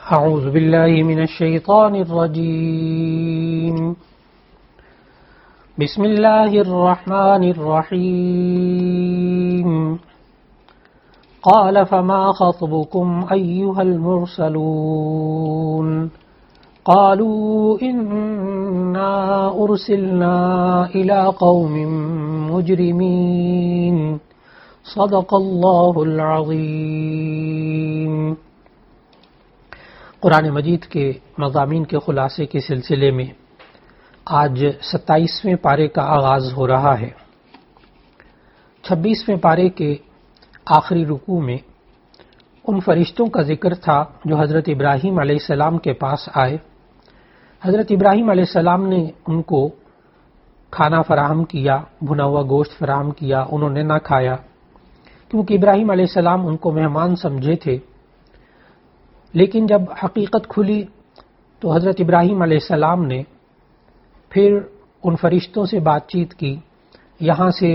أعوذ بالله من الشيطان الرجيم بسم الله الرحمن الرحيم قال فما خطبكم أيها المرسلون قالوا إنا أرسلنا إلى قوم مجرمين صدق الله العظيم۔ قرآن مجید کے مضامین کے خلاصے کے سلسلے میں آج 27ویں پارے کا آغاز ہو رہا ہے۔ 26ویں پارے کے آخری رکوع میں ان فرشتوں کا ذکر تھا جو حضرت ابراہیم علیہ السلام کے پاس آئے۔ حضرت ابراہیم علیہ السلام نے ان کو کھانا فراہم کیا، بھنا ہوا گوشت فراہم کیا، انہوں نے نہ کھایا کیونکہ ابراہیم علیہ السلام ان کو مہمان سمجھے تھے۔ لیکن جب حقیقت کھلی تو حضرت ابراہیم علیہ السلام نے پھر ان فرشتوں سے بات چیت کی۔ یہاں سے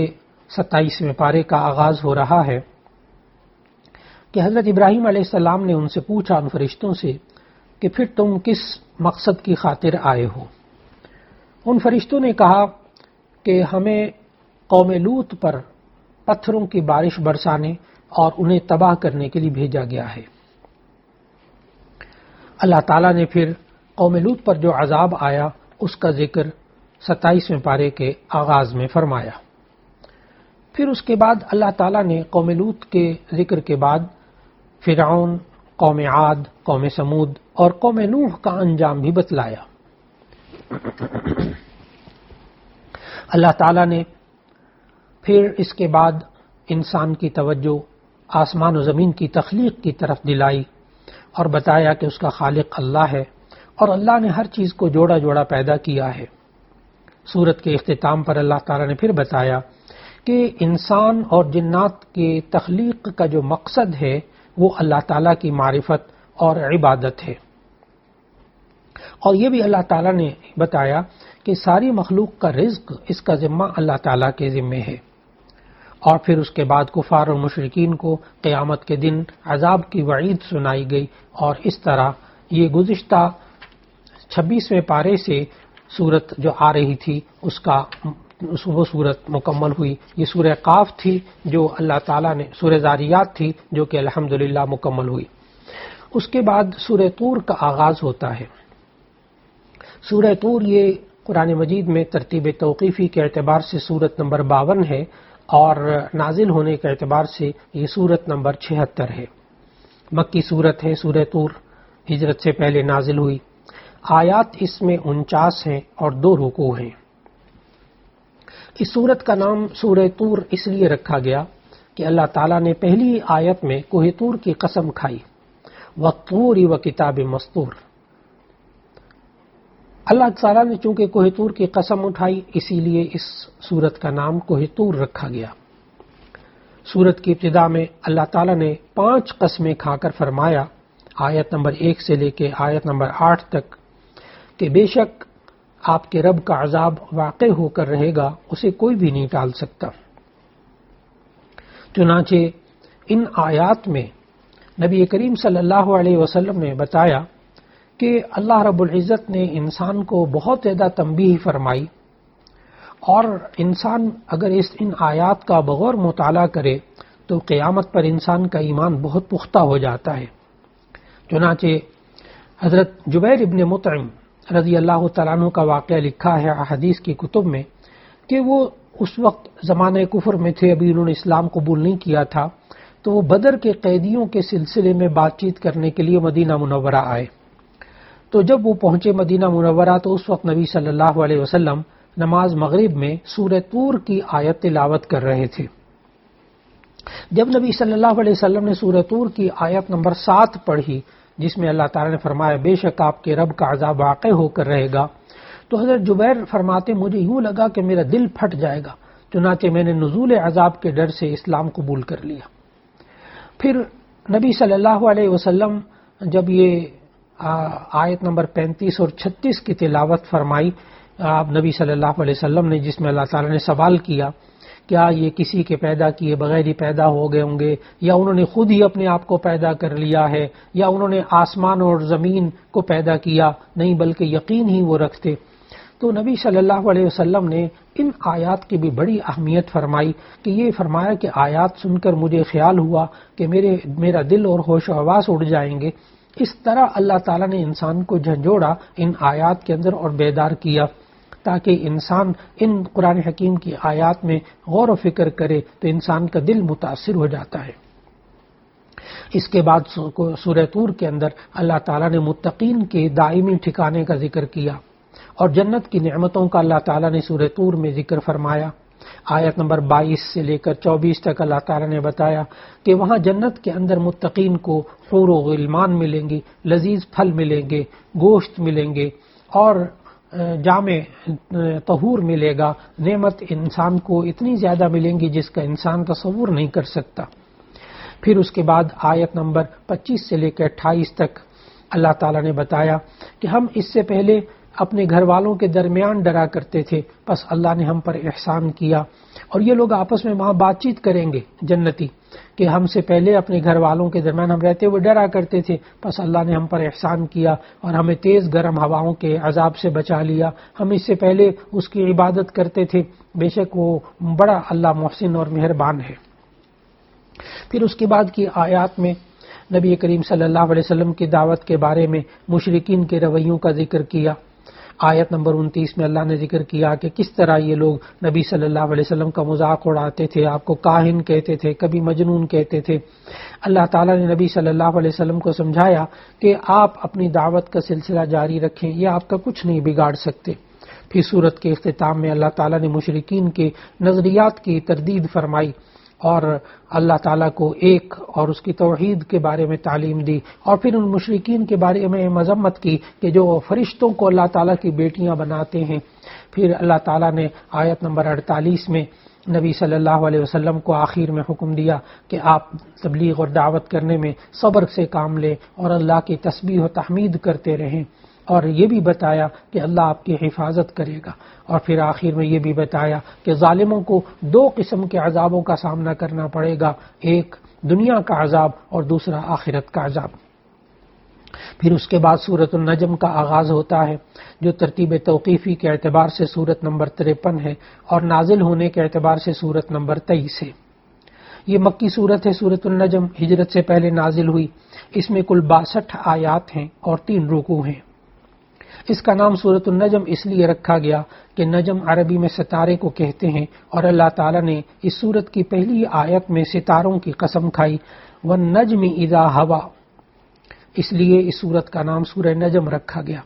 27ویں پارے کا آغاز ہو رہا ہے کہ حضرت ابراہیم علیہ السلام نے ان سے پوچھا، ان فرشتوں سے، کہ پھر تم کس مقصد کی خاطر آئے ہو؟ ان فرشتوں نے کہا کہ ہمیں قوم لوط پر پتھروں کی بارش برسانے اور انہیں تباہ کرنے کے لیے بھیجا گیا ہے۔ اللہ تعالیٰ نے پھر قوم لوط پر جو عذاب آیا اس کا ذکر 27ویں پارے کے آغاز میں فرمایا۔ پھر اس کے بعد اللہ تعالیٰ نے قوم لوط کے ذکر کے بعد فرعون، قوم عاد، قوم سمود اور قوم نوح کا انجام بھی بتلایا۔ اللہ تعالیٰ نے پھر اس کے بعد انسان کی توجہ آسمان و زمین کی تخلیق کی طرف دلائی اور بتایا کہ اس کا خالق اللہ ہے اور اللہ نے ہر چیز کو جوڑا جوڑا پیدا کیا ہے۔ سورت کے اختتام پر اللہ تعالیٰ نے پھر بتایا کہ انسان اور جنات کے تخلیق کا جو مقصد ہے وہ اللہ تعالیٰ کی معرفت اور عبادت ہے، اور یہ بھی اللہ تعالیٰ نے بتایا کہ ساری مخلوق کا رزق اس کا ذمہ اللہ تعالیٰ کے ذمے ہے۔ اور پھر اس کے بعد کفار اور مشرکین کو قیامت کے دن عذاب کی وعید سنائی گئی، اور اس طرح یہ گزشتہ 26ویں پارے سے سورت جو آ رہی تھی وہ سورت مکمل ہوئی۔ یہ سورہ قاف تھی جو اللہ تعالیٰ نے، سورہ ذاریات تھی جو کہ الحمدللہ مکمل ہوئی۔ اس کے بعد سورہ طور کا آغاز ہوتا ہے۔ سورہ طور یہ قرآن مجید میں ترتیب توقیفی کے اعتبار سے سورت نمبر 52 ہے، اور نازل ہونے کے اعتبار سے یہ سورت نمبر 76 ہے۔ مکی سورت ہے سورہ طور، ہجرت سے پہلے نازل ہوئی۔ آیات اس میں 49 ہیں اور 2 رکوع ہیں۔ اس سورت کا نام سورہ طور اس لیے رکھا گیا کہ اللہ تعالیٰ نے پہلی آیت میں کوہ طور کی قسم کھائی، وَالطُّورِ وَكِتَابٍ مَّسْطُورٍ۔ اللہ تعالیٰ نے چونکہ کوہ طور کی قسم اٹھائی اسی لیے اس سورت کا نام کوہ طور رکھا گیا۔ سورت کی ابتدا میں اللہ تعالیٰ نے 5 قسمیں کھا کر فرمایا، آیت نمبر 1 سے لے کے آیت نمبر 8 تک، کہ بے شک آپ کے رب کا عذاب واقع ہو کر رہے گا، اسے کوئی بھی نہیں ٹال سکتا۔ چنانچہ ان آیات میں نبی کریم صلی اللہ علیہ وسلم نے بتایا کہ اللہ رب العزت نے انسان کو بہت زیادہ تنبیہ فرمائی، اور انسان اگر ان آیات کا بغور مطالعہ کرے تو قیامت پر انسان کا ایمان بہت پختہ ہو جاتا ہے۔ چنانچہ حضرت جبیر ابن مطعم رضی اللہ تعالیٰ عنہ کا واقعہ لکھا ہے احادیث کی کتب میں کہ وہ اس وقت زمانہ کفر میں تھے، ابھی انہوں نے اسلام قبول نہیں کیا تھا، تو وہ بدر کے قیدیوں کے سلسلے میں بات چیت کرنے کے لیے مدینہ منورہ آئے۔ تو جب وہ پہنچے مدینہ منورہ تو اس وقت نبی صلی اللہ علیہ وسلم نماز مغرب میں سورہ طور کی آیت تلاوت کر رہے تھے۔ جب نبی صلی اللہ علیہ وسلم نے سورہ طور کی آیت نمبر 7 پڑھی جس میں اللہ تعالیٰ نے فرمایا بے شک آپ کے رب کا عذاب واقع ہو کر رہے گا، تو حضرت جبیر فرماتے مجھے یوں لگا کہ میرا دل پھٹ جائے گا، چنانچہ میں نے نزول عذاب کے ڈر سے اسلام قبول کر لیا۔ پھر نبی صلی اللہ علیہ وسلم جب یہ آیت نمبر 35 اور 36 کی تلاوت فرمائی نبی صلی اللہ علیہ وسلم نے، جس میں اللہ تعالیٰ نے سوال کیا کیا یہ کسی کے پیدا کیے بغیر ہی پیدا ہو گئے ہوں گے، یا انہوں نے خود ہی اپنے آپ کو پیدا کر لیا ہے، یا انہوں نے آسمان اور زمین کو پیدا کیا؟ نہیں، بلکہ یقین ہی وہ رکھتے۔ تو نبی صلی اللہ علیہ وسلم نے ان آیات کی بھی بڑی اہمیت فرمائی کہ یہ فرمایا کہ آیات سن کر مجھے خیال ہوا کہ میرا دل اور ہوش و حواس اڑ جائیں گے۔ اس طرح اللہ تعالیٰ نے انسان کو جھنجھوڑا ان آیات کے اندر اور بیدار کیا، تاکہ انسان ان قرآن حکیم کی آیات میں غور و فکر کرے تو انسان کا دل متاثر ہو جاتا ہے۔ اس کے بعد سورہ طور کے اندر اللہ تعالیٰ نے متقین کے دائمی ٹھکانے کا ذکر کیا، اور جنت کی نعمتوں کا اللہ تعالیٰ نے سورہ طور میں ذکر فرمایا۔ آیت نمبر 22 سے لے کر 24 تک اللہ تعالیٰ نے بتایا کہ وہاں جنت کے اندر متقین کو حور و غلمان ملیں گی، لذیذ پھل ملیں گے، گوشت ملیں گے، اور جامع طہور ملے گا۔ نعمت انسان کو اتنی زیادہ ملیں گی جس کا انسان تصور نہیں کر سکتا۔ پھر اس کے بعد آیت نمبر 25 سے لے کر 28 تک اللہ تعالیٰ نے بتایا کہ ہم اس سے پہلے اپنے گھر والوں کے درمیان ڈرا کرتے تھے، پس اللہ نے ہم پر احسان کیا۔ اور یہ لوگ آپس میں وہاں بات چیت کریں گے جنتی کہ ہم سے پہلے اپنے گھر والوں کے درمیان ہم رہتے ہوئے ڈرا کرتے تھے، پس اللہ نے ہم پر احسان کیا اور ہمیں تیز گرم ہواؤں کے عذاب سے بچا لیا۔ ہم اس سے پہلے اس کی عبادت کرتے تھے، بے شک وہ بڑا اللہ محسن اور مہربان ہے۔ پھر اس کے بعد کی آیات میں نبی کریم صلی اللہ علیہ وسلم کی دعوت کے بارے میں مشرکین کے رویوں کا ذکر کیا۔ آیت نمبر 29 میں اللہ نے ذکر کیا کہ کس طرح یہ لوگ نبی صلی اللہ علیہ وسلم کا مذاق اڑاتے تھے، آپ کو کاہن کہتے تھے، کبھی مجنون کہتے تھے۔ اللہ تعالیٰ نے نبی صلی اللہ علیہ وسلم کو سمجھایا کہ آپ اپنی دعوت کا سلسلہ جاری رکھیں، یہ آپ کا کچھ نہیں بگاڑ سکتے۔ پھر سورت کے اختتام میں اللہ تعالیٰ نے مشرکین کے نظریات کی تردید فرمائی اور اللہ تعالیٰ کو ایک اور اس کی توحید کے بارے میں تعلیم دی، اور پھر ان مشرکین کے بارے میں مذمت کی کہ جو فرشتوں کو اللہ تعالیٰ کی بیٹیاں بناتے ہیں۔ پھر اللہ تعالیٰ نے آیت نمبر 48 میں نبی صلی اللہ علیہ وسلم کو آخر میں حکم دیا کہ آپ تبلیغ اور دعوت کرنے میں صبر سے کام لیں اور اللہ کی تسبیح و تحمید کرتے رہیں، اور یہ بھی بتایا کہ اللہ آپ کی حفاظت کرے گا۔ اور پھر آخر میں یہ بھی بتایا کہ ظالموں کو 2 قسم کے عذابوں کا سامنا کرنا پڑے گا، ایک دنیا کا عذاب اور دوسرا آخرت کا عذاب۔ پھر اس کے بعد سورۃ النجم کا آغاز ہوتا ہے، جو ترتیب توقیفی کے اعتبار سے سورت نمبر 53 ہے اور نازل ہونے کے اعتبار سے سورت نمبر 23 ہے۔ یہ مکی سورت ہے۔ سورۃ النجم ہجرت سے پہلے نازل ہوئی۔ اس میں کل 62 آیات ہیں اور 3 رکوع ہیں۔ اس کا نام سورۃ النجم اس لیے رکھا گیا کہ نجم عربی میں ستارے کو کہتے ہیں، اور اللہ تعالیٰ نے اس سورت کی پہلی آیت میں ستاروں کی قسم کھائی، وَالنَّجْمِ إِذَا هَوَى، اس لیے اس سورت کا نام سورہ نجم رکھا گیا۔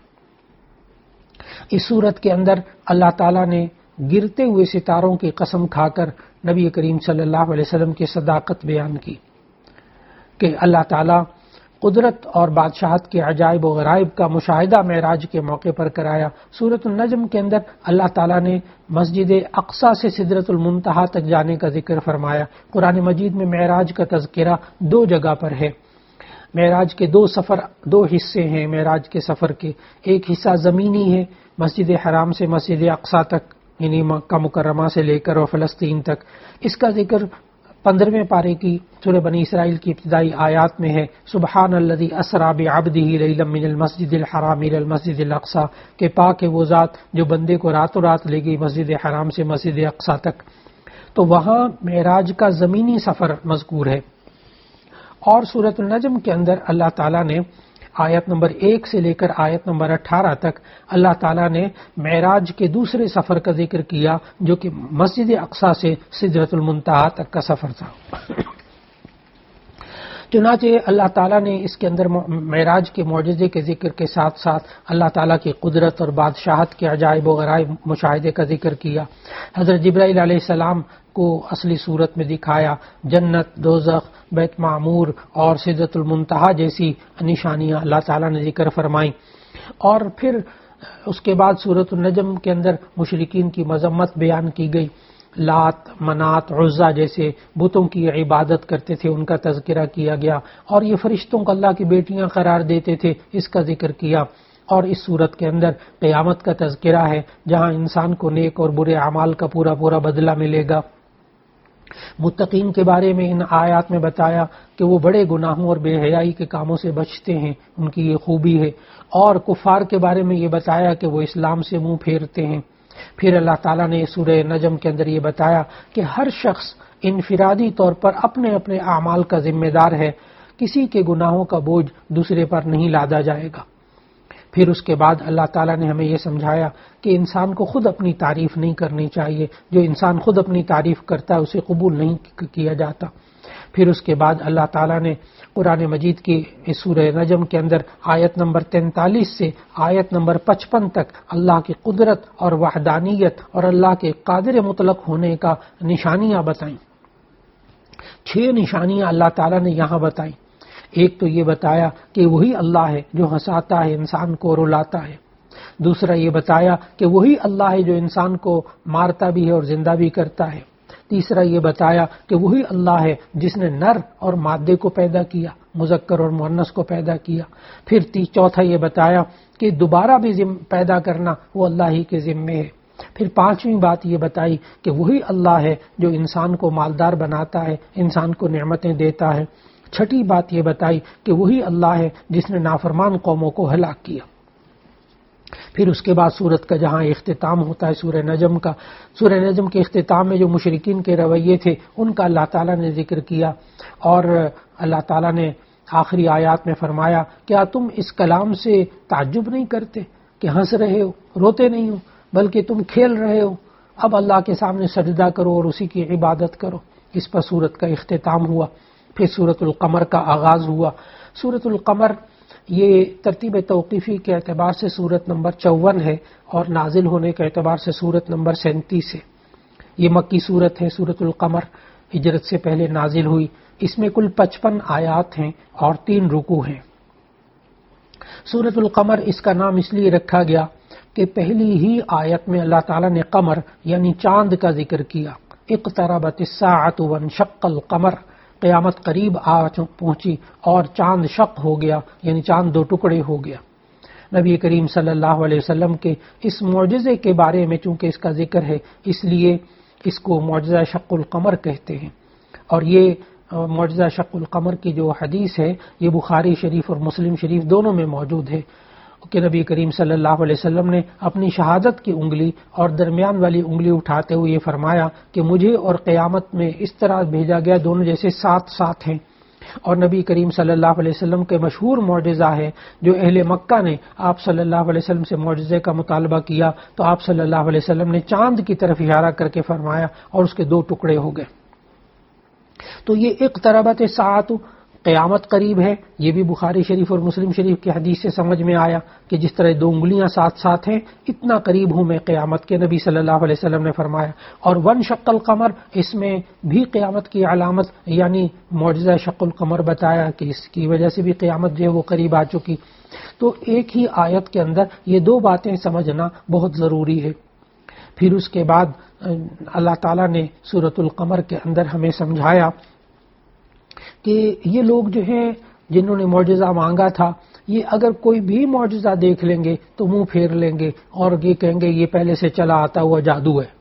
اس سورت کے اندر اللہ تعالیٰ نے گرتے ہوئے ستاروں کی قسم کھا کر نبی کریم صلی اللہ علیہ وسلم کی صداقت بیان کی کہ اللہ تعالیٰ قدرت اور بادشاہت کے عجائب و غرائب کا مشاہدہ معراج کے موقع پر کرایا۔ سورۃ النجم کے اندر اللہ تعالیٰ نے مسجد اقصیٰ سے سدرۃ المنتہا تک جانے کا ذکر فرمایا۔ قرآن مجید میں معراج کا تذکرہ 2 جگہ پر ہے۔ معراج کے 2 حصے ہیں معراج کے سفر کے۔ ایک حصہ زمینی ہے، مسجد حرام سے مسجد اقصیٰ تک، یعنی مکہ مکرمہ سے لے کر اور فلسطین تک۔ اس کا ذکر 15ویں پارے کی سورہ بنی اسرائیل کی ابتدائی آیات میں ہے، سبحان الذی اسری بعبدہ لیلا من المسجد الحرام الی المسجد الاقصی، کہ پاک ہے وہ ذات جو بندے کو راتوں رات لے گئی مسجد حرام سے مسجد اقصیٰ تک۔ تو وہاں معراج کا زمینی سفر مذکور ہے۔ اور سورۃ النجم کے اندر اللہ تعالیٰ نے آیت نمبر 1 سے لے کر آیت نمبر 18 تک اللہ تعالیٰ نے معراج کے دوسرے سفر کا ذکر کیا، جو کہ مسجد اقصیٰ سے سدرۃ المنتہا تک کا سفر تھا۔ چنانچہ اللہ تعالیٰ نے اس کے اندر معراج کے معجزے کے ذکر کے ساتھ ساتھ اللہ تعالیٰ کی قدرت اور بادشاہت کے عجائب و غرائب مشاہدے کا ذکر کیا۔ حضرت جبرائیل علیہ السلام کو اصلی صورت میں دکھایا، جنت، دوزخ، بیت معمور اور سدرۃ المنتہا جیسی نشانیاں اللہ تعالیٰ نے ذکر فرمائیں۔ اور پھر اس کے بعد سورۃ النجم کے اندر مشرکین کی مذمت بیان کی گئی، لات، منات، عزا جیسے بتوں کی عبادت کرتے تھے، ان کا تذکرہ کیا گیا، اور یہ فرشتوں کو اللہ کی بیٹیاں قرار دیتے تھے، اس کا ذکر کیا۔ اور اس صورت کے اندر قیامت کا تذکرہ ہے، جہاں انسان کو نیک اور برے اعمال کا پورا بدلہ ملے گا۔ متقین کے بارے میں ان آیات میں بتایا کہ وہ بڑے گناہوں اور بے حیائی کے کاموں سے بچتے ہیں، ان کی یہ خوبی ہے، اور کفار کے بارے میں یہ بتایا کہ وہ اسلام سے منہ پھیرتے ہیں۔ پھر اللہ تعالیٰ نے سورہ نجم کے اندر یہ بتایا کہ ہر شخص انفرادی طور پر اپنے اپنے اعمال کا ذمہ دار ہے، کسی کے گناہوں کا بوجھ دوسرے پر نہیں لادا جائے گا۔ پھر اس کے بعد اللہ تعالیٰ نے ہمیں یہ سمجھایا کہ انسان کو خود اپنی تعریف نہیں کرنی چاہیے، جو انسان خود اپنی تعریف کرتا ہے اسے قبول نہیں کیا جاتا۔ پھر اس کے بعد اللہ تعالیٰ نے قرآن مجید کی اس سورہ نجم کے اندر آیت نمبر 43 سے آیت نمبر 55 تک اللہ کی قدرت اور وحدانیت اور اللہ کے قادر مطلق ہونے کا نشانیاں بتائیں۔ 6 نشانیاں اللہ تعالیٰ نے یہاں بتائیں۔ ایک تو یہ بتایا کہ وہی اللہ ہے جو ہنساتا ہے، انسان کو رلاتا ہے۔ دوسرا یہ بتایا کہ وہی اللہ ہے جو انسان کو مارتا بھی ہے اور زندہ بھی کرتا ہے۔ تیسرا یہ بتایا کہ وہی اللہ ہے جس نے نر اور مادے کو پیدا کیا، مذکر اور مؤنث کو پیدا کیا۔ پھر چوتھا یہ بتایا کہ دوبارہ بھی پیدا کرنا وہ اللہ ہی کے ذمے ہے۔ پھر 5ویں بات یہ بتائی کہ وہی اللہ ہے جو انسان کو مالدار بناتا ہے، انسان کو نعمتیں دیتا ہے۔ 6ٹھی بات یہ بتائی کہ وہی اللہ ہے جس نے نافرمان قوموں کو ہلاک کیا۔ پھر اس کے بعد سورت کا جہاں اختتام ہوتا ہے سورہ نجم کا، سورہ نجم کے اختتام میں جو مشرکین کے رویے تھے ان کا اللہ تعالیٰ نے ذکر کیا، اور اللہ تعالیٰ نے آخری آیات میں فرمایا کیا تم اس کلام سے تعجب نہیں کرتے کہ ہنس رہے ہو، روتے نہیں ہو، بلکہ تم کھیل رہے ہو؟ اب اللہ کے سامنے سجدہ کرو اور اسی کی عبادت کرو۔ اس پر سورت کا اختتام ہوا۔ پھر سورۃ القمر کا آغاز ہوا۔ سورۃ القمر یہ ترتیب توقیفی کے اعتبار سے سورت نمبر 54 ہے، اور نازل ہونے کے اعتبار سے سورت نمبر 37 ہے۔ یہ مکی سورت ہے سورۃ القمر، ہجرت سے پہلے نازل ہوئی۔ اس میں کل 55 آیات ہیں اور 3 رکوع ہیں۔ سورۃ القمر اس کا نام اس لیے رکھا گیا کہ پہلی ہی آیت میں اللہ تعالیٰ نے قمر یعنی چاند کا ذکر کیا۔ اقتربت الساعۃ وانشق القمر، قیامت قریب آ پہنچی اور چاند شق ہو گیا، یعنی چاند 2 ٹکڑے ہو گیا۔ نبی کریم صلی اللہ علیہ وسلم کے اس معجزے کے بارے میں چونکہ اس کا ذکر ہے، اس لیے اس کو معجزہ شق القمر کہتے ہیں۔ اور یہ معجزہ شق القمر کی جو حدیث ہے یہ بخاری شریف اور مسلم شریف دونوں میں موجود ہے کہ نبی کریم صلی اللہ علیہ وسلم نے اپنی شہادت کی انگلی اور درمیان والی انگلی اٹھاتے ہوئے یہ فرمایا کہ مجھے اور قیامت میں اس طرح بھیجا گیا، دونوں جیسے ساتھ ساتھ ہیں۔ اور نبی کریم صلی اللہ علیہ وسلم کے مشہور معجزہ ہے جو اہل مکہ نے آپ صلی اللہ علیہ وسلم سے معجزے کا مطالبہ کیا تو آپ صلی اللہ علیہ وسلم نے چاند کی طرف اشارہ کر کے فرمایا اور اس کے 2 ٹکڑے ہو گئے۔ تو یہ اقتربت الساعۃ، قیامت قریب ہے، یہ بھی بخاری شریف اور مسلم شریف کی حدیث سے سمجھ میں آیا کہ جس طرح 2 انگلیاں ساتھ ساتھ ہیں اتنا قریب ہوں میں قیامت کے، نبی صلی اللہ علیہ وسلم نے فرمایا۔ اور وانشق القمر، اس میں بھی قیامت کی علامت یعنی معجزہ شق القمر بتایا کہ اس کی وجہ سے بھی قیامت جو ہے وہ قریب آ چکی۔ تو ایک ہی آیت کے اندر یہ 2 باتیں سمجھنا بہت ضروری ہے۔ پھر اس کے بعد اللہ تعالیٰ نے سورۃ القمر کے اندر ہمیں سمجھایا کہ یہ لوگ جو ہیں جنہوں نے معجزہ مانگا تھا، یہ اگر کوئی بھی معجزہ دیکھ لیں گے تو منہ پھیر لیں گے اور یہ کہیں گے یہ پہلے سے چلا آتا ہوا جادو ہے۔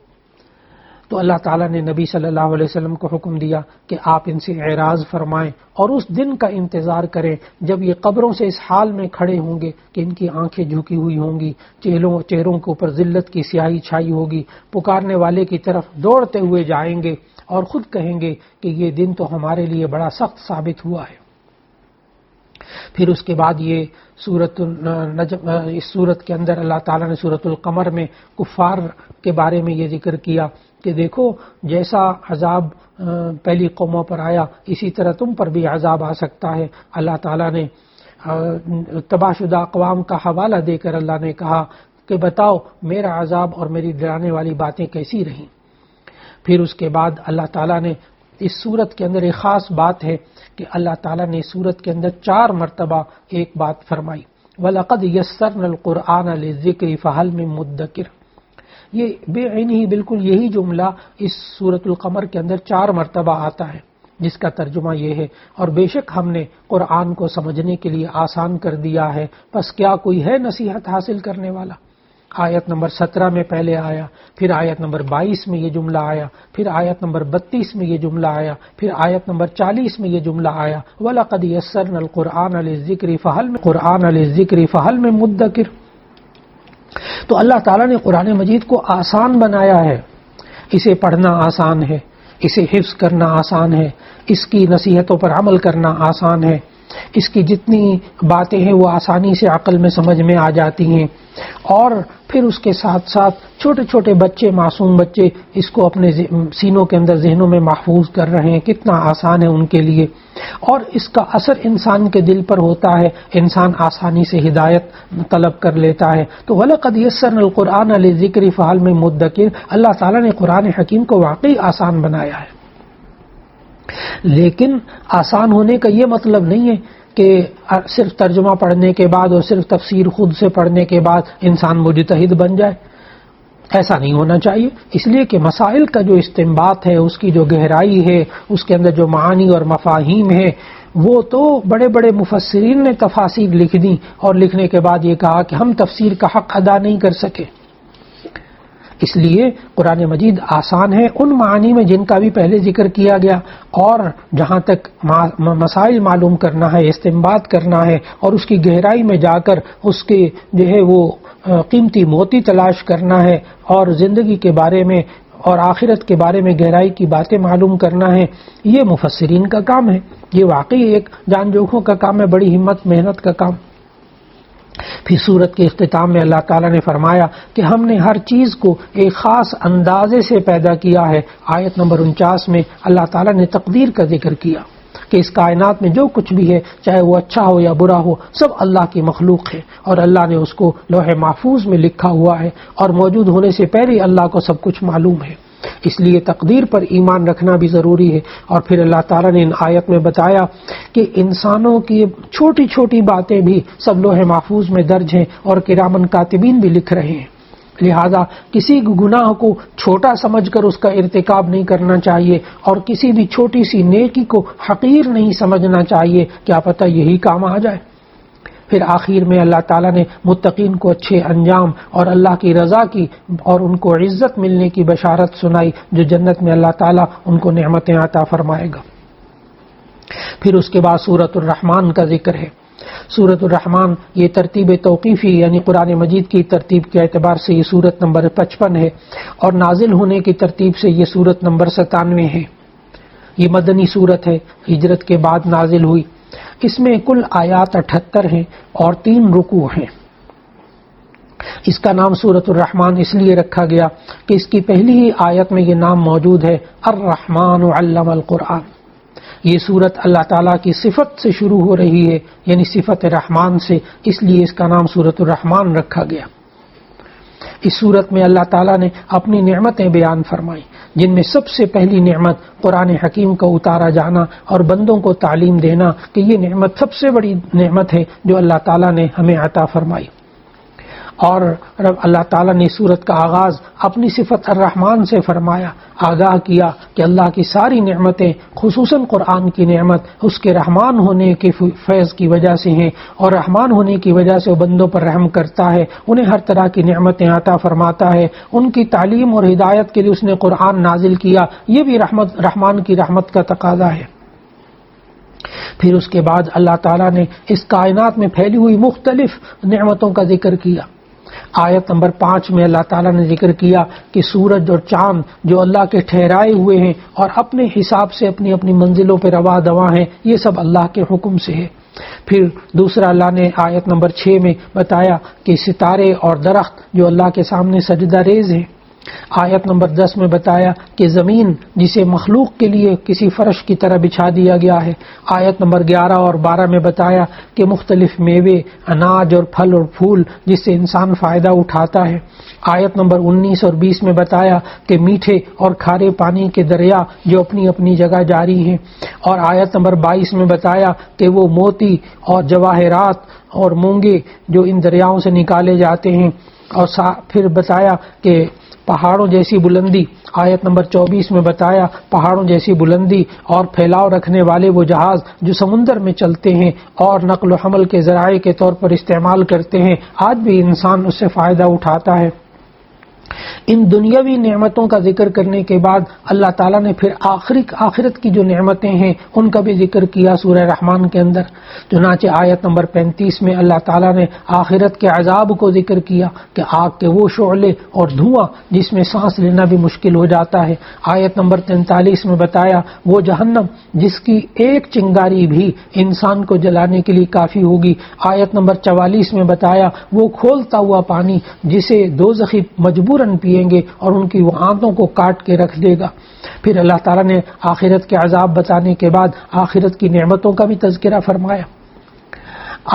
تو اللہ تعالیٰ نے نبی صلی اللہ علیہ وسلم کو حکم دیا کہ آپ ان سے اعراض فرمائیں اور اس دن کا انتظار کریں جب یہ قبروں سے اس حال میں کھڑے ہوں گے کہ ان کی آنکھیں جھکی ہوئی ہوں گی، چہروں کے اوپر ذلت کی سیاہی چھائی ہوگی، پکارنے والے کی طرف دوڑتے ہوئے جائیں گے اور خود کہیں گے کہ یہ دن تو ہمارے لیے بڑا سخت ثابت ہوا ہے۔ پھر اس کے بعد یہ سورۃ نجم، اس سورت کے اندر اللہ تعالیٰ نے سورۃ القمر میں کفار کے بارے میں یہ ذکر کیا کہ دیکھو جیسا عذاب پہلی قوموں پر آیا اسی طرح تم پر بھی عذاب آ سکتا ہے۔ اللہ تعالیٰ نے تباہ شدہ اقوام کا حوالہ دے کر اللہ نے کہا کہ بتاؤ میرا عذاب اور میری ڈرانے والی باتیں کیسی رہیں۔ پھر اس کے بعد اللہ تعالیٰ نے اس سورت کے اندر ایک خاص بات ہے کہ اللہ تعالیٰ نے اس سورت کے اندر 4 مرتبہ ایک بات فرمائی، وَلَقَدْ يَسَّرْنَا الْقُرْآنَ لِلذِّكْرِ فَهَلْ مِن مُدَّكِرٍ۔ یہ بے عینی ہی بالکل یہی جملہ اس سورۃ القمر کے اندر 4 مرتبہ آتا ہے، جس کا ترجمہ یہ ہے اور بے شک ہم نے قرآن کو سمجھنے کے لیے آسان کر دیا ہے، پس کیا کوئی ہے نصیحت حاصل کرنے والا۔ آیت نمبر 17 میں پہلے آیا، پھر آیت نمبر 22 میں یہ جملہ آیا، پھر آیت نمبر 32 میں یہ جملہ آیا، پھر آیت نمبر 40 میں یہ جملہ آیا، وَلَقَدْ يَسَّرْنَا الْقُرْآنَ لِلذِّكْرِ فَهَلْ مِن مُدَّكِرٍ۔ تو اللہ تعالیٰ نے قرآن مجید کو آسان بنایا ہے، اسے پڑھنا آسان ہے، اسے حفظ کرنا آسان ہے، اس کی نصیحتوں پر عمل کرنا آسان ہے، اس کی جتنی باتیں ہیں وہ آسانی سے عقل میں سمجھ میں آ جاتی ہیں، اور پھر اس کے ساتھ ساتھ چھوٹے چھوٹے بچے، معصوم بچے اس کو اپنے سینوں کے اندر، ذہنوں میں محفوظ کر رہے ہیں، کتنا آسان ہے ان کے لیے، اور اس کا اثر انسان کے دل پر ہوتا ہے، انسان آسانی سے ہدایت طلب کر لیتا ہے۔ تو وَلَقَدْ يَسَّرْنَا الْقُرْآنَ لِلذِّكْرِ فَهَلْ مِن مُدَّكِرٍ، اللہ تعالیٰ نے قرآن حکیم کو واقعی آسان بنایا ہے، لیکن آسان ہونے کا یہ مطلب نہیں ہے کہ صرف ترجمہ پڑھنے کے بعد اور صرف تفسیر خود سے پڑھنے کے بعد انسان مجتہد بن جائے، ایسا نہیں ہونا چاہیے، اس لیے کہ مسائل کا جو استنباط ہے، اس کی جو گہرائی ہے، اس کے اندر جو معانی اور مفاہیم ہے، وہ تو بڑے بڑے مفسرین نے تفاسیر لکھ دی اور لکھنے کے بعد یہ کہا کہ ہم تفسیر کا حق ادا نہیں کر سکے۔ اس لیے قرآن مجید آسان ہے ان معانی میں جن کا بھی پہلے ذکر کیا گیا، اور جہاں تک مسائل معلوم کرنا ہے، استنباط کرنا ہے، اور اس کی گہرائی میں جا کر اس کے جو ہے وہ قیمتی موتی تلاش کرنا ہے، اور زندگی کے بارے میں اور آخرت کے بارے میں گہرائی کی باتیں معلوم کرنا ہے، یہ مفسرین کا کام ہے، یہ واقعی ایک جان جوکھوں کا کام ہے، بڑی ہمت محنت کا کام۔ پھر سورت کے اختتام میں اللہ تعالیٰ نے فرمایا کہ ہم نے ہر چیز کو ایک خاص اندازے سے پیدا کیا ہے۔ آیت نمبر 49 میں اللہ تعالیٰ نے تقدیر کا ذکر کیا کہ اس کائنات میں جو کچھ بھی ہے، چاہے وہ اچھا ہو یا برا ہو، سب اللہ کی مخلوق ہے، اور اللہ نے اس کو لوح محفوظ میں لکھا ہوا ہے، اور موجود ہونے سے پہلے اللہ کو سب کچھ معلوم ہے۔ اس لیے تقدیر پر ایمان رکھنا بھی ضروری ہے۔ اور پھر اللہ تعالیٰ نے ان آیت میں بتایا کہ انسانوں کی چھوٹی چھوٹی باتیں بھی سب لوح محفوظ میں درج ہیں، اور کرامن کاتبین بھی لکھ رہے ہیں، لہذا کسی گناہ کو چھوٹا سمجھ کر اس کا ارتکاب نہیں کرنا چاہیے، اور کسی بھی چھوٹی سی نیکی کو حقیر نہیں سمجھنا چاہیے، کیا پتہ یہی کام آ جائے۔ پھر آخر میں اللہ تعالیٰ نے متقین کو اچھے انجام اور اللہ کی رضا کی اور ان کو عزت ملنے کی بشارت سنائی، جو جنت میں اللہ تعالیٰ ان کو نعمتیں عطا فرمائے گا۔ پھر اس کے بعد سورۃ الرحمن کا ذکر ہے۔ سورۃ الرحمن یہ ترتیب توقیفی یعنی قرآن مجید کی ترتیب کے اعتبار سے یہ سورت نمبر 55 ہے، اور نازل ہونے کی ترتیب سے یہ سورت نمبر 97 ہے۔ یہ مدنی سورت ہے، ہجرت کے بعد نازل ہوئی۔ اس میں کل آیات 78 ہیں اور 3 رکوع ہیں۔ اس کا نام سورۃ الرحمن اس لیے رکھا گیا کہ اس کی پہلی ہی آیت میں یہ نام موجود ہے، الرحمن علم القرآن۔ یہ سورت اللہ تعالیٰ کی صفت سے شروع ہو رہی ہے، یعنی صفت رحمان سے، اس لیے اس کا نام سورۃ الرحمن رکھا گیا۔ اس سورت میں اللہ تعالیٰ نے اپنی نعمتیں بیان فرمائی، جن میں سب سے پہلی نعمت قرآن حکیم کا اتارا جانا اور بندوں کو تعلیم دینا کہ یہ نعمت سب سے بڑی نعمت ہے جو اللہ تعالیٰ نے ہمیں عطا فرمائی۔ اور اللہ تعالیٰ نے سورت کا آغاز اپنی صفت الرحمن سے فرمایا، آگاہ کیا کہ اللہ کی ساری نعمتیں خصوصاً قرآن کی نعمت اس کے رحمان ہونے کے فیض کی وجہ سے ہیں، اور رحمان ہونے کی وجہ سے وہ بندوں پر رحم کرتا ہے، انہیں ہر طرح کی نعمتیں عطا فرماتا ہے، ان کی تعلیم اور ہدایت کے لیے اس نے قرآن نازل کیا، یہ بھی رحمان کی رحمت کا تقاضا ہے۔ پھر اس کے بعد اللہ تعالیٰ نے اس کائنات میں پھیلی ہوئی مختلف نعمتوں کا ذکر کیا۔ آیت نمبر 5 میں اللہ تعالیٰ نے ذکر کیا کہ سورج اور چاند جو اللہ کے ٹھہرائے ہوئے ہیں اور اپنے حساب سے اپنی اپنی منزلوں پہ رواں دواں ہیں، یہ سب اللہ کے حکم سے ہے۔ پھر دوسرا اللہ نے آیت نمبر 6 میں بتایا کہ ستارے اور درخت جو اللہ کے سامنے سجدہ ریز ہیں۔ آیت نمبر 10 میں بتایا کہ زمین جسے مخلوق کے لیے کسی فرش کی طرح بچھا دیا گیا ہے۔ آیت نمبر 11 اور 12 میں بتایا کہ مختلف میوے، اناج اور پھل اور پھول جس سے انسان فائدہ اٹھاتا ہے۔ آیت نمبر 19 اور 20 میں بتایا کہ میٹھے اور کھارے پانی کے دریا جو اپنی اپنی جگہ جاری ہیں۔ اور آیت نمبر 22 میں بتایا کہ وہ موتی اور جواہرات اور مونگے جو ان دریاؤں سے نکالے جاتے ہیں۔ اور پھر بتایا کہ پہاڑوں جیسی بلندی، آیت نمبر 24 میں بتایا پہاڑوں جیسی بلندی اور پھیلاؤ رکھنے والے وہ جہاز جو سمندر میں چلتے ہیں اور نقل و حمل کے ذرائع کے طور پر استعمال کرتے ہیں، آج بھی انسان اس سے فائدہ اٹھاتا ہے۔ ان دنیاوی نعمتوں کا ذکر کرنے کے بعد اللہ تعالیٰ نے پھر آخرت کی جو نعمتیں ہیں ان کا بھی ذکر کیا سورہ رحمان کے اندر۔ چنانچہ آیت نمبر 35 میں اللہ تعالیٰ نے آخرت کے عذاب کو ذکر کیا کہ آگ کے وہ شعلے اور دھواں جس میں سانس لینا بھی مشکل ہو جاتا ہے۔ آیت نمبر 43 میں بتایا وہ جہنم جس کی ایک چنگاری بھی انسان کو جلانے کے لیے کافی ہوگی۔ آیت نمبر 44 میں بتایا وہ کھولتا ہوا پانی جسے دوزخی مجبوراً پیئیں گے اور ان کی وہ آنتوں کو کاٹ کے رکھ دے گا۔ پھر اللہ تعالیٰ نے آخرت کے عذاب بتانے کے بعد آخرت کی نعمتوں کا بھی تذکرہ فرمایا۔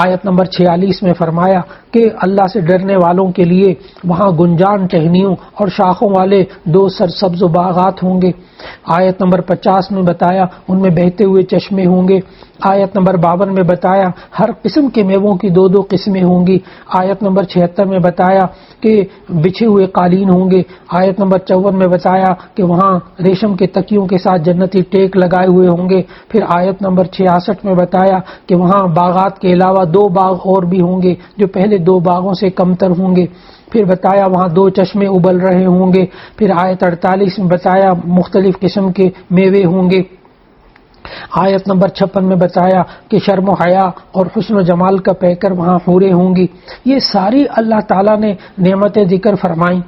آیت نمبر 46 میں فرمایا کہ اللہ سے ڈرنے والوں کے لیے وہاں گنجان ٹہنیوں اور شاخوں والے 2 سرسبز باغات ہوں گے۔ آیت نمبر 50 میں بتایا ان میں بہتے ہوئے چشمے ہوں گے۔ آیت نمبر 52 میں بتایا ہر قسم کے میووں کی 2 قسمیں ہوں گی۔ آیت نمبر 76 میں بتایا کہ بچھے ہوئے قالین ہوں گے۔ آیت نمبر 54 میں بتایا کہ وہاں ریشم کے تکیوں کے ساتھ جنتی ٹیک لگائے ہوئے ہوں گے۔ پھر آیت نمبر 66 میں بتایا کہ وہاں باغات کے علاوہ 2 باغ اور بھی ہوں گے جو پہلے 2 باغوں سے کمتر ہوں گے۔ پھر بتایا وہاں 2 چشمے ابل رہے ہوں گے۔ پھر آیت 48 میں بتایا مختلف قسم کے میوے ہوں گے۔ آیت نمبر 56 میں بتایا کہ شرم و حیا اور حسن و جمال کا پیکر وہاں حوریں ہوں گی۔ یہ ساری اللہ تعالیٰ نے نعمتیں ذکر فرمائیں،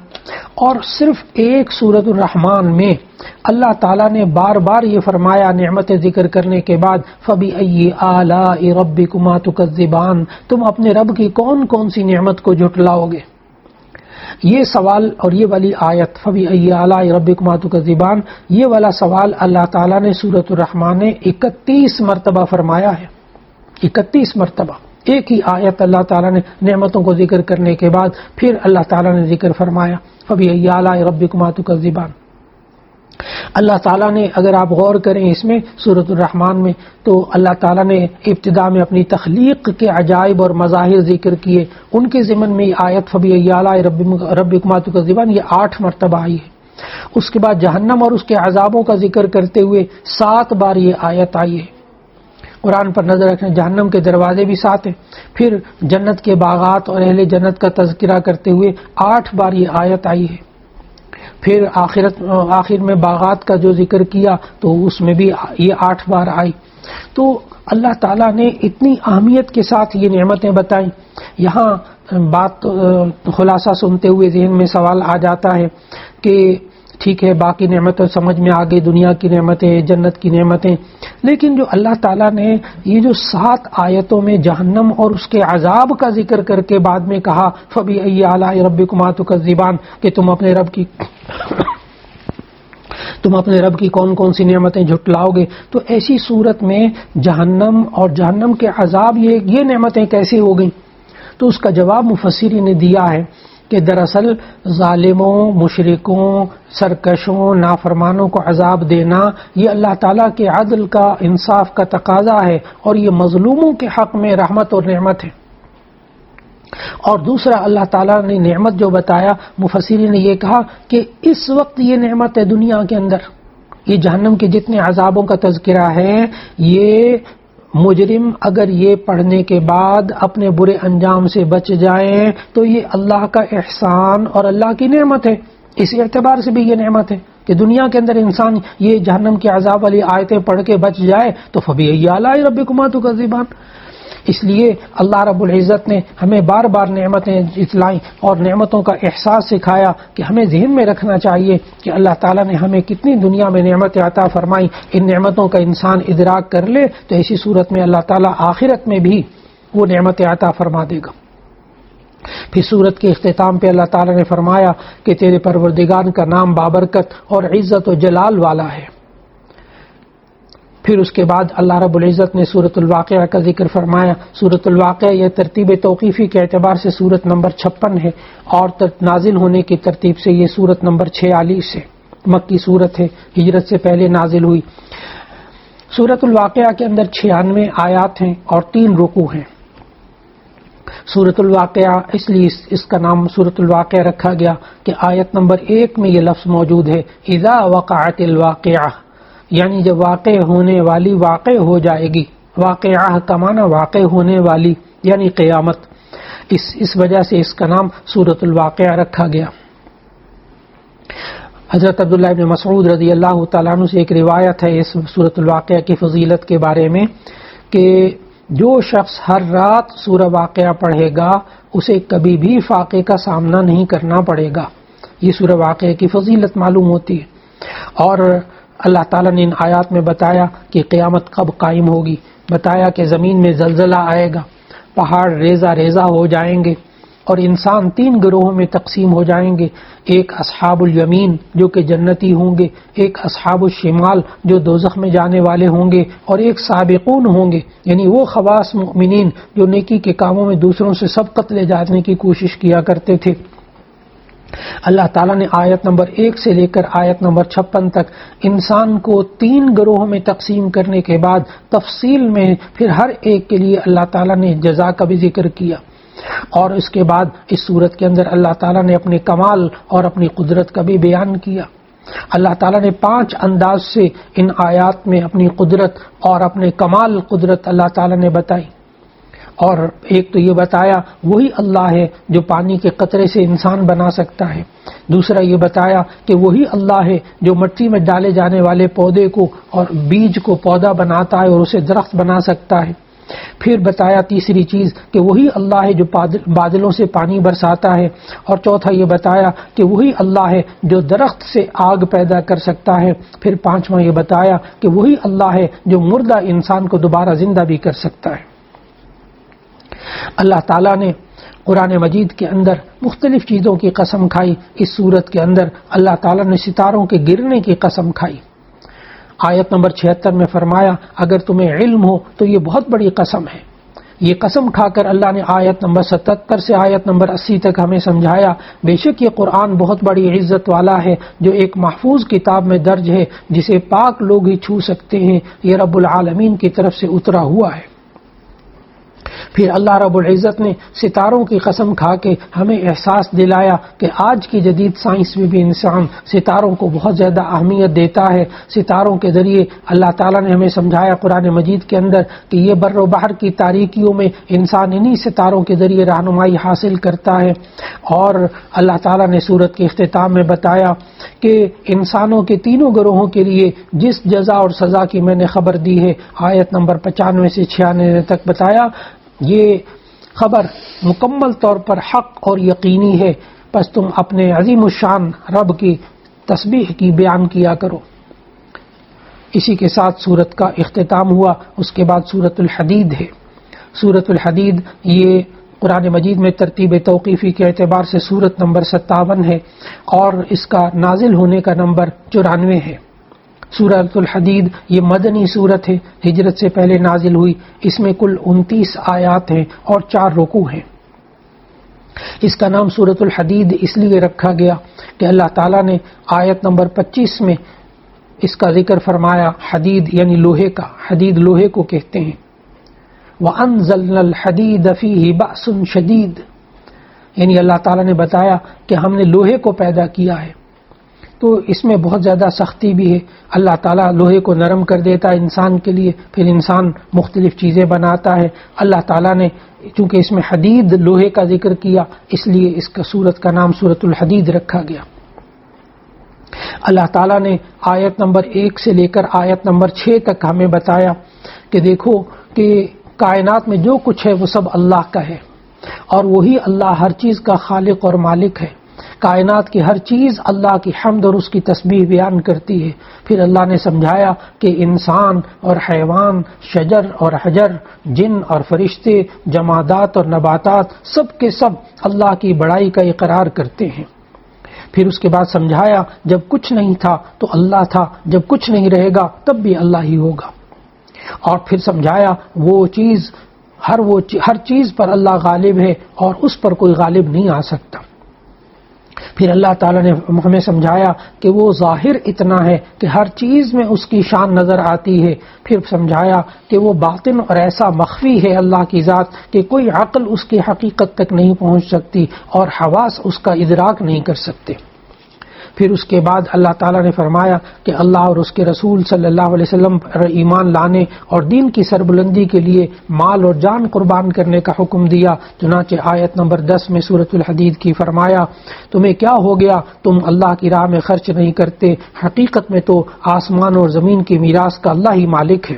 اور صرف ایک سورۃ الرحمن میں اللہ تعالیٰ نے بار بار یہ فرمایا نعمتیں ذکر کرنے کے بعد فَبِأَيِّ آلَاءِ رَبِّكُمَا تُكَذِّبَانِ، تم اپنے رب کی کون کون سی نعمت کو جھٹلاؤ گے۔ یہ سوال اور یہ والی آیت فَبِأَيِّ آلَاءِ رَبِّكُمَا تُكَذِّبَانِ، یہ والا سوال اللہ تعالیٰ نے سورۃ الرحمن نے 31 مرتبہ فرمایا ہے۔ 31 مرتبہ ایک ہی آیت اللہ تعالیٰ نے نعمتوں کو ذکر کرنے کے بعد پھر اللہ تعالیٰ نے ذکر فرمایا فَبِأَيِّ آلَاءِ رَبِّكُمَا تُكَذِّبَانِ۔ اللہ تعالیٰ نے اگر آپ غور کریں اس میں سورۃ الرحمن میں تو اللہ تعالیٰ نے ابتدا میں اپنی تخلیق کے عجائب اور مظاہر ذکر کیے، ان کے ضمن میں یہ آیت فَبِأَيِّ آلَاءِ رَبِّكُمَا تُكَذِّبَانِ یہ 8 مرتبہ آئی ہے۔ اس کے بعد جہنم اور اس کے عذابوں کا ذکر کرتے ہوئے 7 بار یہ آیت آئی ہے۔ قرآن پر نظر رکھیں جہنم کے دروازے بھی 7 ہیں۔ پھر جنت کے باغات اور اہل جنت کا تذکرہ کرتے ہوئے 8 بار یہ آیت آئی ہے۔ پھر آخر میں باغات کا جو ذکر کیا تو اس میں بھی یہ 8 بار آئی۔ تو اللہ تعالیٰ نے اتنی اہمیت کے ساتھ یہ نعمتیں بتائیں۔ یہاں بات خلاصہ سنتے ہوئے ذہن میں سوال آ جاتا ہے کہ ٹھیک ہے باقی نعمتیں سمجھ میں آ گئی، دنیا کی نعمتیں، جنت کی نعمتیں، لیکن جو اللہ تعالیٰ نے یہ جو 7 آیتوں میں جہنم اور اس کے عذاب کا ذکر کر کے بعد میں کہا فَبِأَيِّ آلَاءِ رَبِّكُمَا تُكَذِّبَانِ کہ تم اپنے رب کی کون کون سی نعمتیں جھٹلاؤ گے، تو ایسی صورت میں جہنم اور جہنم کے عذاب یہ نعمتیں کیسے ہو گئیں؟ تو اس کا جواب مفسرین نے دیا ہے کہ دراصل ظالموں، مشرکوں، سرکشوں، نافرمانوں کو عذاب دینا یہ اللہ تعالیٰ کے عدل کا، انصاف کا تقاضا ہے، اور یہ مظلوموں کے حق میں رحمت اور نعمت ہے۔ اور دوسرا اللہ تعالیٰ نے نعمت جو بتایا، مفسرین نے یہ کہا کہ اس وقت یہ نعمت ہے دنیا کے اندر، یہ جہنم کے جتنے عذابوں کا تذکرہ ہے، یہ مجرم اگر یہ پڑھنے کے بعد اپنے برے انجام سے بچ جائیں تو یہ اللہ کا احسان اور اللہ کی نعمت ہے۔ اس اعتبار سے بھی یہ نعمت ہے کہ دنیا کے اندر انسان یہ جہنم کے عذاب والی آیتیں پڑھ کے بچ جائے تو فَبِأَيِّ آلَاءِ رَبِّكُمَا تُكَذِّبَانِ۔ اس لیے اللہ رب العزت نے ہمیں بار بار نعمتیں جتلائیں اور نعمتوں کا احساس سکھایا کہ ہمیں ذہن میں رکھنا چاہیے کہ اللہ تعالیٰ نے ہمیں کتنی دنیا میں نعمتیں عطا فرمائیں۔ ان نعمتوں کا انسان ادراک کر لے تو ایسی صورت میں اللہ تعالیٰ آخرت میں بھی وہ نعمتیں عطا فرما دے گا۔ پھر سورت کے اختتام پہ اللہ تعالیٰ نے فرمایا کہ تیرے پروردگار کا نام بابرکت اور عزت و جلال والا ہے۔ پھر اس کے بعد اللہ رب العزت نے سورۃ الواقعہ کا ذکر فرمایا۔ سورۃ الواقعہ یہ ترتیب توقیفی کے اعتبار سے سورت نمبر 56 ہے، اور نازل ہونے کی ترتیب سے یہ سورت نمبر 46 ہے، مکی سورت ہے، ہجرت سے پہلے نازل ہوئی۔ سورۃ الواقعہ کے اندر 96 آیات ہیں اور 3 رکوع ہیں۔ سورۃ الواقعہ اس لیے اس کا نام سورۃ الواقعہ رکھا گیا کہ آیت نمبر 1 میں یہ لفظ موجود ہے، اذا وقعت الواقعہ، یعنی جب واقع ہونے والی واقع ہو جائے گی. واقعہ کا معنی واقع ہونے والی یعنی قیامت. اس وجہ سے اس کا نام سورۃ الواقعہ رکھا گیا. حضرت عبداللہ ابن مسعود رضی اللہ تعالیٰ عنہ سے ایک روایت ہے اس سورۃ الواقعہ کی فضیلت کے بارے میں کہ جو شخص ہر رات سورہ واقعہ پڑھے گا اسے کبھی بھی فاقے کا سامنا نہیں کرنا پڑے گا. یہ سورہ واقعہ کی فضیلت معلوم ہوتی ہے. اور اللہ تعالیٰ نے ان آیات میں بتایا کہ قیامت کب قائم ہوگی، بتایا کہ زمین میں زلزلہ آئے گا، پہاڑ ریزہ ریزہ ہو جائیں گے اور انسان 3 گروہوں میں تقسیم ہو جائیں گے. ایک اصحاب الیمین جو کہ جنتی ہوں گے، ایک اصحاب الشمال جو دوزخ میں جانے والے ہوں گے، اور ایک سابقون ہوں گے یعنی وہ خواص مؤمنین جو نیکی کے کاموں میں دوسروں سے سبقت لے جانے کی کوشش کیا کرتے تھے. اللہ تعالیٰ نے آیت نمبر 1 سے لے کر آیت نمبر 56 تک انسان کو 3 گروہوں میں تقسیم کرنے کے بعد تفصیل میں پھر ہر ایک کے لیے اللہ تعالیٰ نے جزا کا بھی ذکر کیا. اور اس کے بعد اس صورت کے اندر اللہ تعالیٰ نے اپنے کمال اور اپنی قدرت کا بھی بیان کیا. اللہ تعالیٰ نے 5 انداز سے ان آیات میں اپنی قدرت اور اپنے کمال قدرت اللہ تعالیٰ نے بتائی. اور ایک تو یہ بتایا وہی اللہ ہے جو پانی کے قطرے سے انسان بنا سکتا ہے. دوسرا یہ بتایا کہ وہی اللہ ہے جو مٹی میں ڈالے جانے والے پودے کو اور بیج کو پودا بناتا ہے اور اسے درخت بنا سکتا ہے. پھر بتایا تیسری چیز کہ وہی اللہ ہے جو بادلوں سے پانی برساتا ہے. اور چوتھا یہ بتایا کہ وہی اللہ ہے جو درخت سے آگ پیدا کر سکتا ہے. پھر پانچواں یہ بتایا کہ وہی اللہ ہے جو مردہ انسان کو دوبارہ زندہ بھی کر سکتا ہے. اللہ تعالیٰ نے قرآن مجید کے اندر مختلف چیزوں کی قسم کھائی. اس صورت کے اندر اللہ تعالیٰ نے ستاروں کے گرنے کی قسم کھائی. آیت نمبر 76 میں فرمایا اگر تمہیں علم ہو تو یہ بہت بڑی قسم ہے. یہ قسم کھا کر اللہ نے آیت نمبر 77 سے آیت نمبر 80 تک ہمیں سمجھایا بے شک یہ قرآن بہت بڑی عزت والا ہے جو ایک محفوظ کتاب میں درج ہے جسے پاک لوگ ہی چھو سکتے ہیں. یہ رب العالمین کی طرف سے اترا ہوا ہے. پھر اللہ رب العزت نے ستاروں کی قسم کھا کے ہمیں احساس دلایا کہ آج کی جدید سائنس میں بھی انسان ستاروں کو بہت زیادہ اہمیت دیتا ہے. ستاروں کے ذریعے اللہ تعالیٰ نے ہمیں سمجھایا قرآن مجید کے اندر کہ یہ بر و بحر کی تاریکیوں میں انسان انہی ستاروں کے ذریعے رہنمائی حاصل کرتا ہے. اور اللہ تعالیٰ نے سورت کے اختتام میں بتایا کہ انسانوں کے 3 گروہوں کے لیے جس جزا اور سزا کی میں نے خبر دی ہے آیت نمبر 95 سے 96 تک بتایا یہ خبر مکمل طور پر حق اور یقینی ہے. پس تم اپنے عظیم الشان رب کی تسبیح کی بیان کیا کرو. اسی کے ساتھ سورت کا اختتام ہوا. اس کے بعد سورت الحدید ہے. سورت الحدید یہ قرآن مجید میں ترتیب توقیفی کے اعتبار سے سورت نمبر 57 ہے اور اس کا نازل ہونے کا نمبر 94 ہے. سورۃ الحدید یہ مدنی سورت ہے، ہجرت سے پہلے نازل ہوئی. اس میں کل 29 آیات ہیں اور 4 رکوع ہیں. اس کا نام سورۃ الحدید اس لیے رکھا گیا کہ اللہ تعالیٰ نے آیت نمبر 25 میں اس کا ذکر فرمایا. حدید یعنی لوہے کا، حدید لوہے کو کہتے ہیں. وَأَنزَلْنَا الْحَدِيدَ فِيهِ بَأْسٌ شَدِيدٌ، یعنی اللہ تعالیٰ نے بتایا کہ ہم نے لوہے کو پیدا کیا ہے تو اس میں بہت زیادہ سختی بھی ہے. اللہ تعالیٰ لوہے کو نرم کر دیتا ہے انسان کے لیے، پھر انسان مختلف چیزیں بناتا ہے. اللہ تعالیٰ نے چونکہ اس میں حدید لوہے کا ذکر کیا اس لیے اس کا سورت کا نام سورت الحدید رکھا گیا. اللہ تعالیٰ نے آیت نمبر 1 سے لے کر آیت نمبر 6 تک ہمیں بتایا کہ دیکھو کہ کائنات میں جو کچھ ہے وہ سب اللہ کا ہے اور وہی اللہ ہر چیز کا خالق اور مالک ہے. کائنات کی ہر چیز اللہ کی حمد اور اس کی تسبیح بیان کرتی ہے. پھر اللہ نے سمجھایا کہ انسان اور حیوان، شجر اور حجر، جن اور فرشتے، جمادات اور نباتات سب کے سب اللہ کی بڑائی کا اقرار کرتے ہیں. پھر اس کے بعد سمجھایا جب کچھ نہیں تھا تو اللہ تھا، جب کچھ نہیں رہے گا تب بھی اللہ ہی ہوگا. اور پھر سمجھایا ہر چیز پر اللہ غالب ہے اور اس پر کوئی غالب نہیں آ سکتا. پھر اللہ تعالیٰ نے ہمیں سمجھایا کہ وہ ظاہر اتنا ہے کہ ہر چیز میں اس کی شان نظر آتی ہے، پھر سمجھایا کہ وہ باطن اور ایسا مخفی ہے اللہ کی ذات کہ کوئی عقل اس کی حقیقت تک نہیں پہنچ سکتی اور حواس اس کا ادراک نہیں کر سکتے۔ پھر اس کے بعد اللہ تعالیٰ نے فرمایا کہ اللہ اور اس کے رسول صلی اللہ علیہ وسلم پر ایمان لانے اور دین کی سربلندی کے لیے مال اور جان قربان کرنے کا حکم دیا۔ چنانچہ آیت نمبر 10 میں سورۃ الحدید کی فرمایا، تمہیں کیا ہو گیا، تم اللہ کی راہ میں خرچ نہیں کرتے، حقیقت میں تو آسمان اور زمین کی میراث کا اللہ ہی مالک ہے۔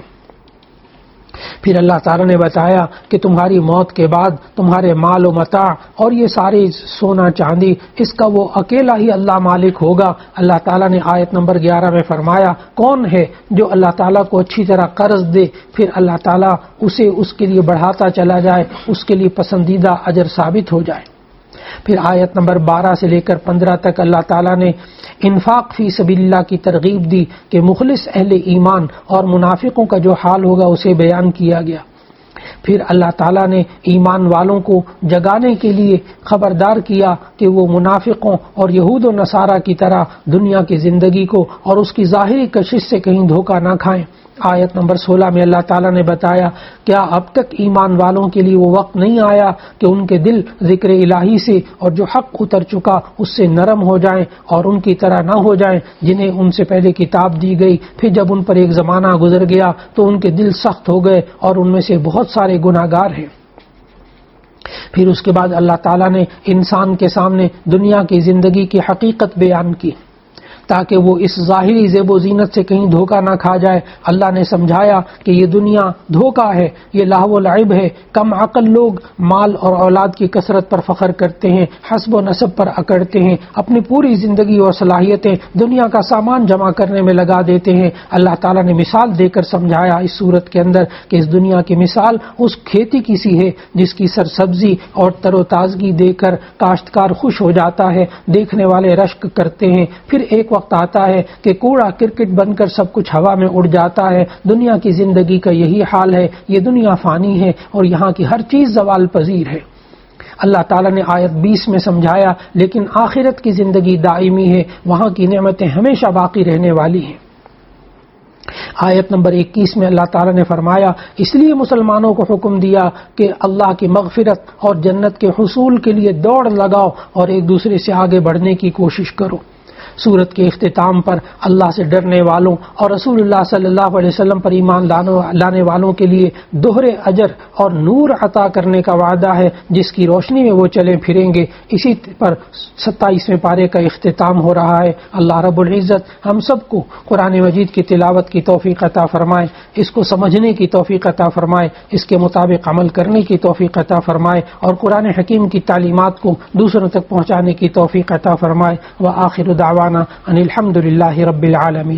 پھر اللہ تعالیٰ نے بتایا کہ تمہاری موت کے بعد تمہارے مال و متاع اور یہ سارے سونا چاندی اس کا وہ اکیلا ہی اللہ مالک ہوگا۔ اللہ تعالیٰ نے آیت نمبر 11 میں فرمایا، کون ہے جو اللہ تعالیٰ کو اچھی طرح قرض دے پھر اللہ تعالیٰ اسے اس کے لیے بڑھاتا چلا جائے، اس کے لیے پسندیدہ اجر ثابت ہو جائے۔ پھر آیت نمبر 12 سے لے کر 15 تک اللہ تعالیٰ نے انفاق فی سبیل اللہ کی ترغیب دی کہ مخلص اہل ایمان اور منافقوں کا جو حال ہوگا اسے بیان کیا گیا۔ پھر اللہ تعالیٰ نے ایمان والوں کو جگانے کے لیے خبردار کیا کہ وہ منافقوں اور یہود و نصارہ کی طرح دنیا کی زندگی کو اور اس کی ظاہری کشش سے کہیں دھوکہ نہ کھائیں۔ آیت نمبر 16 میں اللہ تعالیٰ نے بتایا، کیا اب تک ایمان والوں کے لیے وہ وقت نہیں آیا کہ ان کے دل ذکر الہی سے اور جو حق اتر چکا اس سے نرم ہو جائیں اور ان کی طرح نہ ہو جائیں جنہیں ان سے پہلے کتاب دی گئی، پھر جب ان پر ایک زمانہ گزر گیا تو ان کے دل سخت ہو گئے اور ان میں سے بہت سارے گناہگار ہیں۔ پھر اس کے بعد اللہ تعالیٰ نے انسان کے سامنے دنیا کی زندگی کی حقیقت بیان کی تاکہ وہ اس ظاہری زیب و زینت سے کہیں دھوکہ نہ کھا جائے۔ اللہ نے سمجھایا کہ یہ دنیا دھوکہ ہے، یہ لہو و لعب ہے۔ کم عقل لوگ مال اور اولاد کی کثرت پر فخر کرتے ہیں، حسب و نسب پر اکڑتے ہیں، اپنی پوری زندگی اور صلاحیتیں دنیا کا سامان جمع کرنے میں لگا دیتے ہیں۔ اللہ تعالیٰ نے مثال دے کر سمجھایا اس صورت کے اندر کہ اس دنیا کی مثال اس کھیتی کی سی ہے جس کی سرسبزی اور تر و تازگی دیکھ کر کاشتکار خوش ہو جاتا ہے، دیکھنے والے رشک کرتے ہیں، پھر ایک وقت آتا ہے کہ کوڑا کرکٹ بن کر سب کچھ ہوا میں اڑ جاتا ہے۔ دنیا کی زندگی کا یہی حال ہے، یہ دنیا فانی ہے اور یہاں کی ہر چیز زوال پذیر ہے۔ اللہ تعالیٰ نے آیت 20 میں سمجھایا، لیکن آخرت کی زندگی دائمی ہے، وہاں کی نعمتیں ہمیشہ باقی رہنے والی ہیں۔ آیت نمبر 21 میں اللہ تعالیٰ نے فرمایا، اس لیے مسلمانوں کو حکم دیا کہ اللہ کی مغفرت اور جنت کے حصول کے لیے دوڑ لگاؤ اور ایک دوسرے سے آگے بڑھنے کی کوشش کرو۔ سورت کے اختتام پر اللہ سے ڈرنے والوں اور رسول اللہ صلی اللہ علیہ وسلم پر ایمان لانے والوں کے لیے دوہرے اجر اور نور عطا کرنے کا وعدہ ہے جس کی روشنی میں وہ چلیں پھریں گے۔ اسی پر 27ویں پارے کا اختتام ہو رہا ہے۔ اللہ رب العزت ہم سب کو قرآن مجید کی تلاوت کی توفیق عطا فرمائے، اس کو سمجھنے کی توفیق عطا فرمائے، اس کے مطابق عمل کرنے کی توفیق عطا فرمائے اور قرآن حکیم کی تعلیمات کو دوسروں تک پہنچانے کی توفیق عطا فرمائے۔ وآخر دعوانا ان الحمد للہ رب العالمین۔